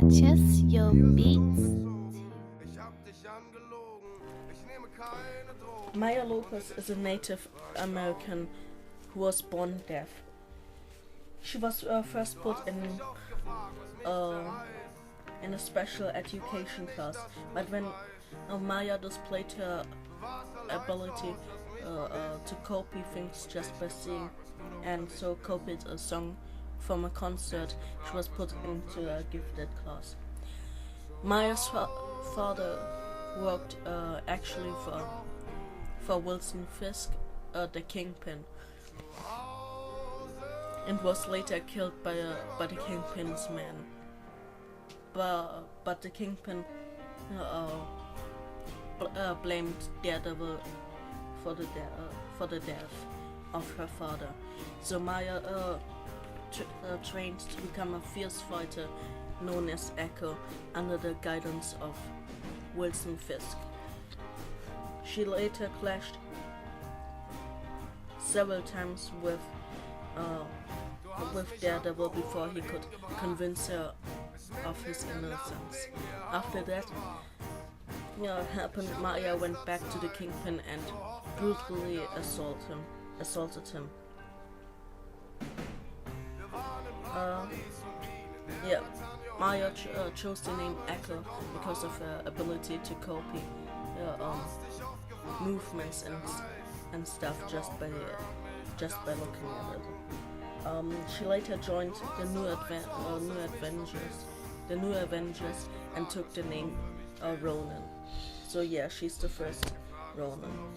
purchase your beats. Maya Lopez is a Native American who was born deaf. She was first put in a special education class, but when Maya displayed her ability to copy things just by seeing, and so copied a song from a concert, she was put into a gifted class. Maya's father worked actually for Wilson Fisk, the kingpin, and was later killed by the kingpin's man. But the kingpin blamed Daredevil for the death of her father. So Maya trained to become a fierce fighter known as Echo under the guidance of Wilson Fisk. She later clashed several times with Daredevil before he could convince her of his innocence. After that happened, Maya went back to the Kingpin and brutally assaulted him. Maya chose the name Echo because of her ability to copy movements and stuff just by looking at it. She later joined the New Avengers and took the name Ronin. So yeah, she's the first Ronin.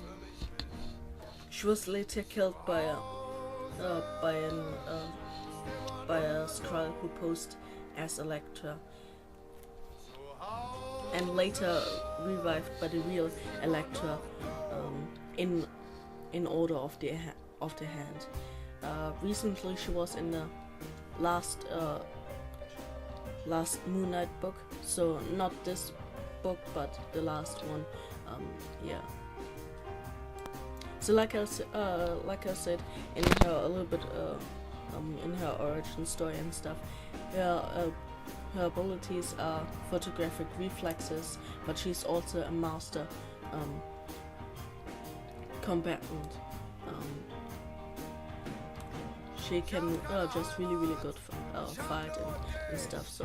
She was later killed by a Skrull who posed as Elektra, and later revived by the real Elektra in Order of the Hand. Recently, she was in the last Moon Knight book, so not this book, but the last one. So like I said, in her a little bit in her origin story and stuff, her abilities are photographic reflexes, but she's also a master combatant. She can just really good fight and stuff, so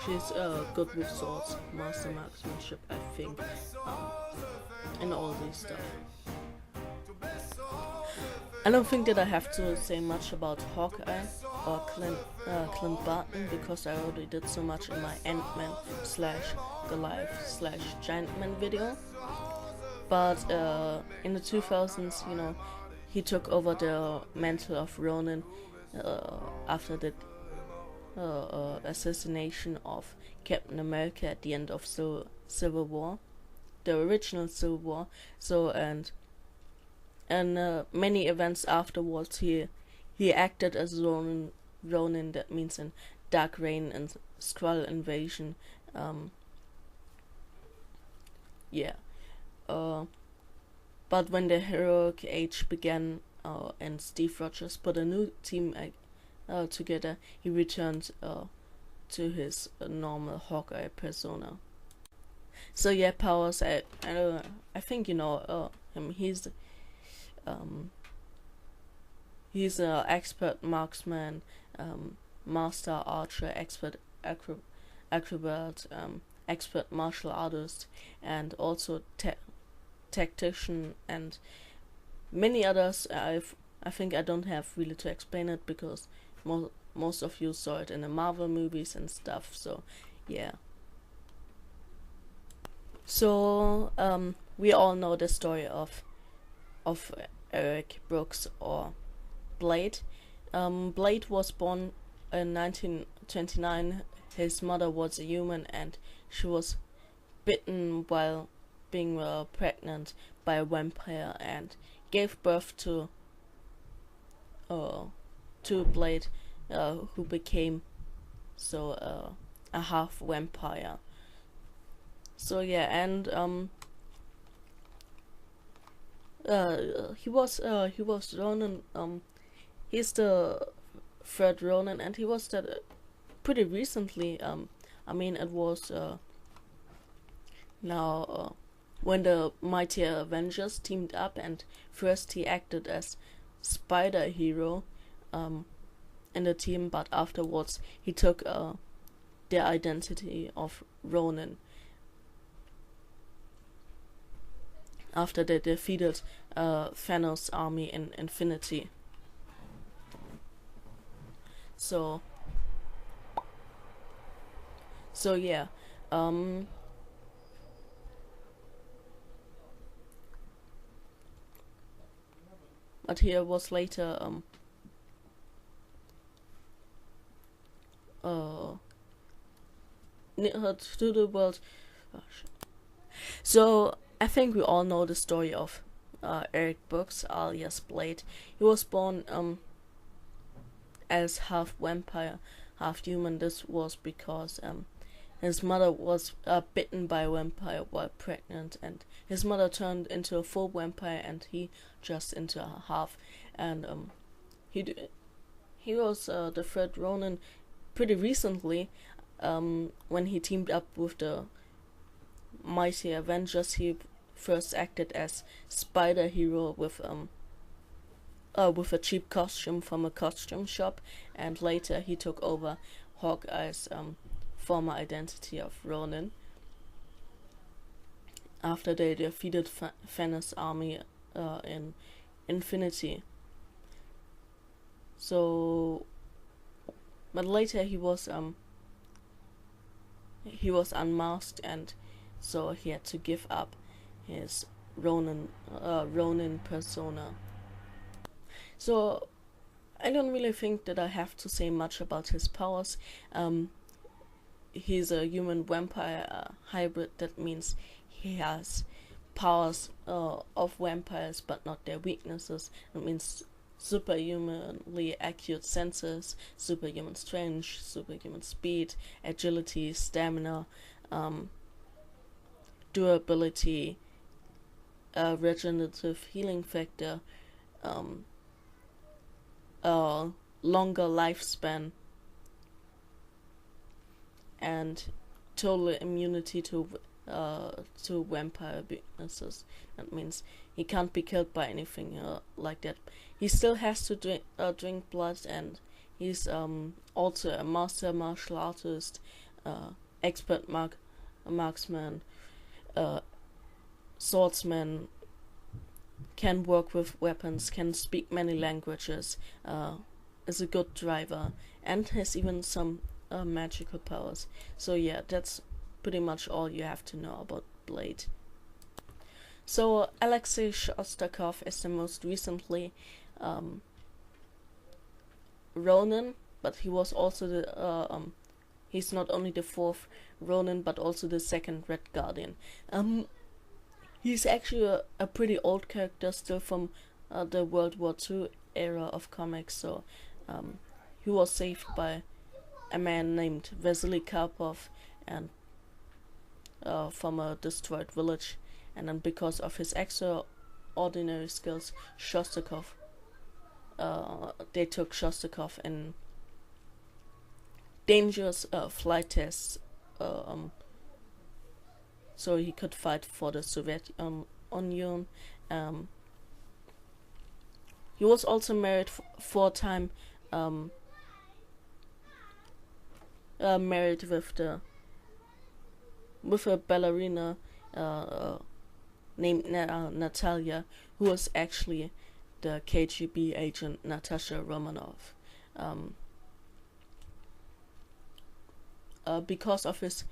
she's good with swords, master marksmanship, I think, and all this stuff. I don't think that I have to say much about Hawkeye or Clint Barton, because I already did so much in my Ant-Man / Goliath / Giant Man video. But in the 2000s, he took over the mantle of Ronin after the assassination of Captain America at the end of Civil War, the original Civil War. So and many events afterwards, he acted as Ronin. That means in Dark Reign and Skrull invasion. But when the heroic age began and Steve Rogers put a new team together, he returned to his normal Hawkeye persona. So yeah, powers. I think you know him. He's an expert marksman, master archer, expert acrobat, expert martial artist, and also tactician, and many others. I think I don't have really to explain it, because most of you saw it in the Marvel movies and stuff. So yeah. So we all know the story of Eric Brooks, or Blade. Blade was born in 1929. His mother was a human, and she was bitten while being pregnant by a vampire, and gave birth to Blade, who became a half vampire. So yeah, and he was Ronin. He's the third Ronin, and he was that pretty recently I mean, it was when the Mighty Avengers teamed up, and first he acted as Spider Hero in the team, but afterwards he took the identity of Ronin after they defeated Thanos' army in Infinity. So yeah, but here was later to the world. So I think we all know the story of Eric Brooks, alias Blade. He was born as half vampire, half human. This was because his mother was bitten by a vampire while pregnant, and his mother turned into a full vampire, and he just into a half. And he was the third Ronin pretty recently, when he teamed up with the Mighty Avengers. He first acted as Spider Hero with a cheap costume from a costume shop, and later he took over Hawkeye's former identity of Ronin after they defeated Thanos' army in Infinity. So, but later he was unmasked, and so he had to give up his Ronin persona. So I don't really think that I have to say much about his powers. He's a human vampire hybrid. That means he has powers of vampires, but not their weaknesses. That means superhumanly accurate senses, superhuman strength, superhuman speed, agility, stamina, durability, regenerative healing factor, longer lifespan, and total immunity to vampire weaknesses. That means he can't be killed by anything like that. He still has to drink blood, and he's also a master martial artist, expert marksman, swordsman, can work with weapons, can speak many languages, is a good driver, and has even some magical powers. So yeah, that's pretty much all you have to know about Blade. So Alexei Shostakov is the most recently Ronin, but he was also the he's not only the fourth Ronin, but also the second Red Guardian. He's actually a pretty old character, still from the World War II era of comics. So he was saved by a man named Vasily Karpov, and from a destroyed village, and then because of his extraordinary skills, they took Shostakov in dangerous flight tests, so he could fight for the Soviet Union. He was also married 4 times, married with a ballerina named Natalia, who was actually the KGB agent Natasha Romanov. Because of his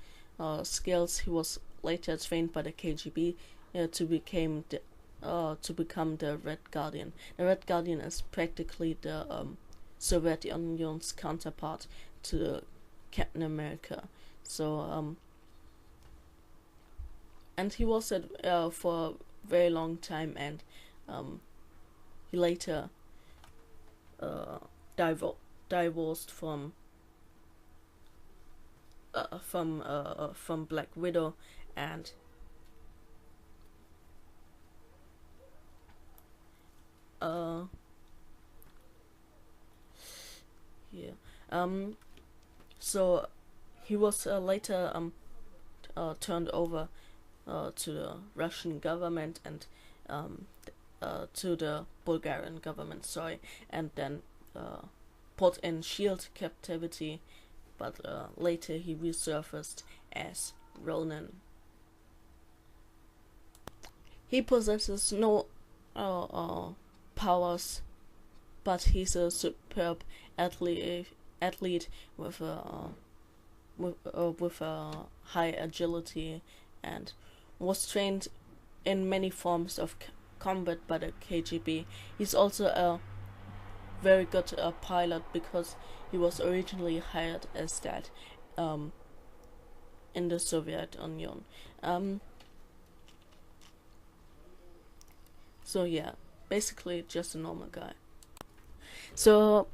skills, he was later trained by the KGB to become the Red Guardian. The Red Guardian is practically the Soviet Union's counterpart to Captain America. So and he was at for a very long time, and he later divorced from Black Widow, and so he was later turned over to the Russian government and to the Bulgarian government, sorry, and then put in shield captivity, but later he resurfaced as Ronin. He possesses no powers, but he's a superb athlete with a high agility, and was trained in many forms of combat by the KGB. He's also a very good pilot because he was originally hired as that in the Soviet Union. So yeah, basically just a normal guy. So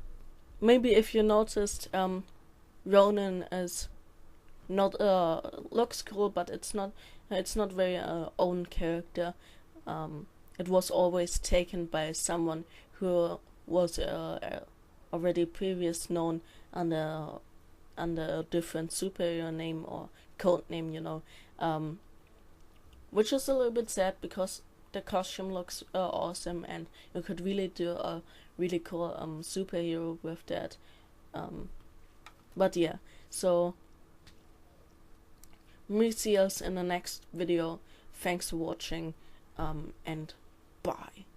maybe if you noticed, Ronin is not looks cool, but it's not very own character. It was always taken by someone who was already previous known under a different superhero name or code name, you know, which is a little bit sad because the costume looks awesome, and you could really do a really cool superhero with that. But yeah, so we see us in the next video. Thanks for watching, and bye.